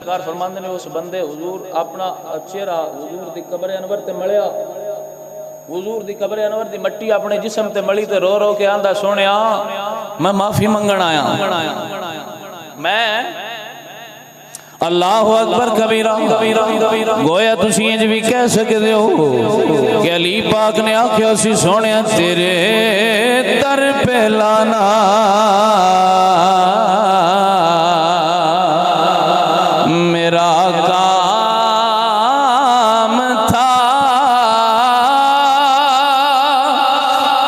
سرکار فرماندے نے اس بندے حضور اپنا چہرہ حضور دی قبر انور تے ملیا، حضور دی قبر انور دی مٹی اپنے جسم تے ملی تے رو رو کے آندا سونیا میں معافی منگن آیا، میں اللہ اکبر کبیرہ گویا تسی انج بھی کہہ سکدے ہو کہ علی پاک نے آکھیا سی سونیا تیرے در پہ لانا میرا کام تھا،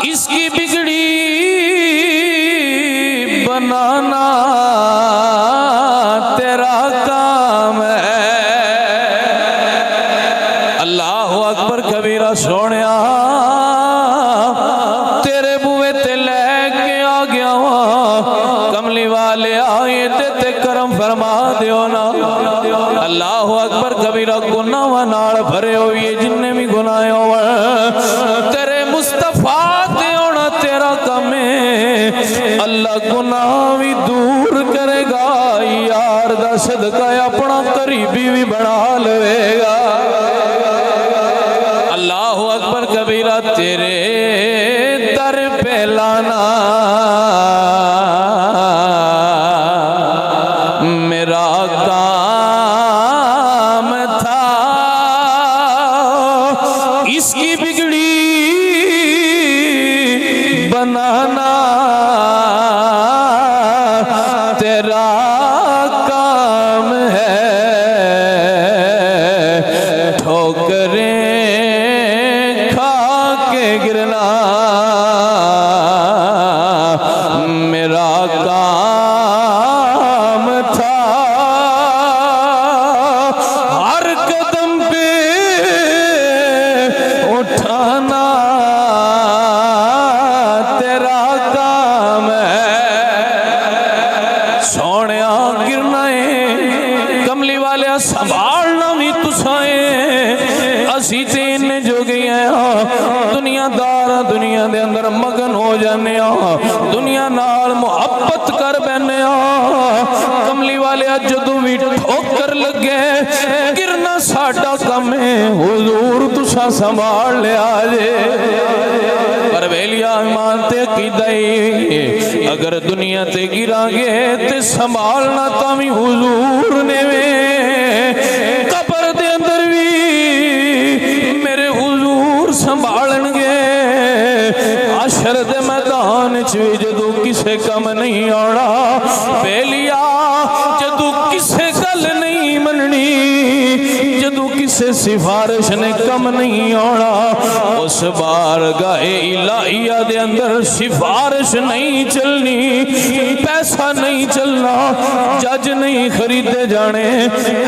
اس کی بگڑی بنانا تیرا کام ہے۔ اللہ اکبر کبیرہ سونیا تیرے بوئے تے لے کے آ گیا ہوں، کملی والے آئے تے کرم فرما دیو نا۔ اللہ اکبر کبیرہ گناہ نال بھرے ہوئے جننے بھی گناہ ہو تیرے مصطفیٰ تے ہونا تیرا کم ہے، اللہ گناہ بھی دور کرے گا، یار دا صدقہ اپنا قریبی بھی بنا لے گا۔ اللہ اکبر کبیرہ تیرے در پہ لانا میرا کام تھا، اس کی بگڑی بنانا تیرا کام ہے، ٹھوکریں کھا کے گرنا میرا کام تھا، ہر قدم پہ اٹھانا تیرا کام ہے۔ سونیا گرنا ہے کملی والے سنبھالنا بھی تسائیں، اسی تین جو گئی ہیں دنیا دار دنیا دے اندر مگن ہو جانے دنیا نال محبت کر بینے کملی والے جدوں بھی ٹھوکر لگے گرنا ساڈا کم ہے، حضور تسا سنبھال لیا جے۔ پر ویلیا ایمان تے عقیدہ اگر دنیا تے گرا گے تے سنبھالنا تامی حضور نے قبر دے اندر بھی میرے حضور سنبھالن گے، حشر دے میدان چوی جدو کسے کم نہیں آنا، بیلیا جدو کسے گل نہیں مننی، جدو کسے سفارش نے کم نہیں آنا، اس بارگاہ الہیہ دے اندر سفارش نہیں چلنی، پیسہ نہیں چلنا، جج نہیں خریدے جانے،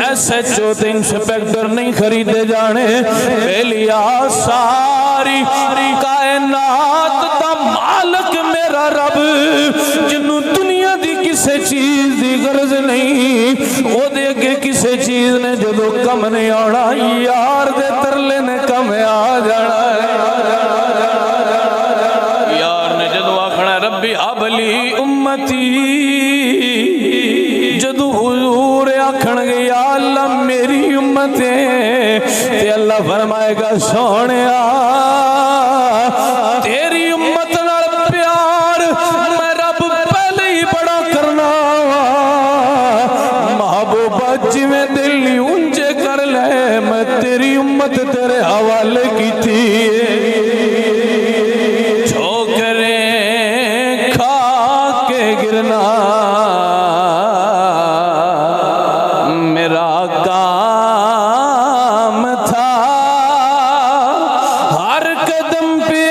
ایس ایچ او تے انسپیکٹر نہیں خریدے جانے، بیلیا ساری کائنات دا مالک میرا رب جنوں دنیا دی کسے چیز دی غرض نہیں، او دے کے کسے چیز نے جدو کم نہیں آنا، یار دے ترلے نے کم آ جانا، یار نے جدو آکھنا ربی حبلی امتی، جدو حضور آکھن گے یا اللہ میری امت ہے، تے اللہ فرمائے گا سونیا تیری امت نال پیار میں رب پہلے ہی بڑا کرنا، محبوبہ جی میں دلی انجے کر لے میں تیری امت تیرے حوالے کی تھی، ٹھوکریں کھا کے گرنا میرا کام تھا، ہر قدم پہ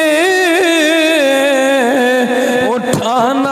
اٹھانا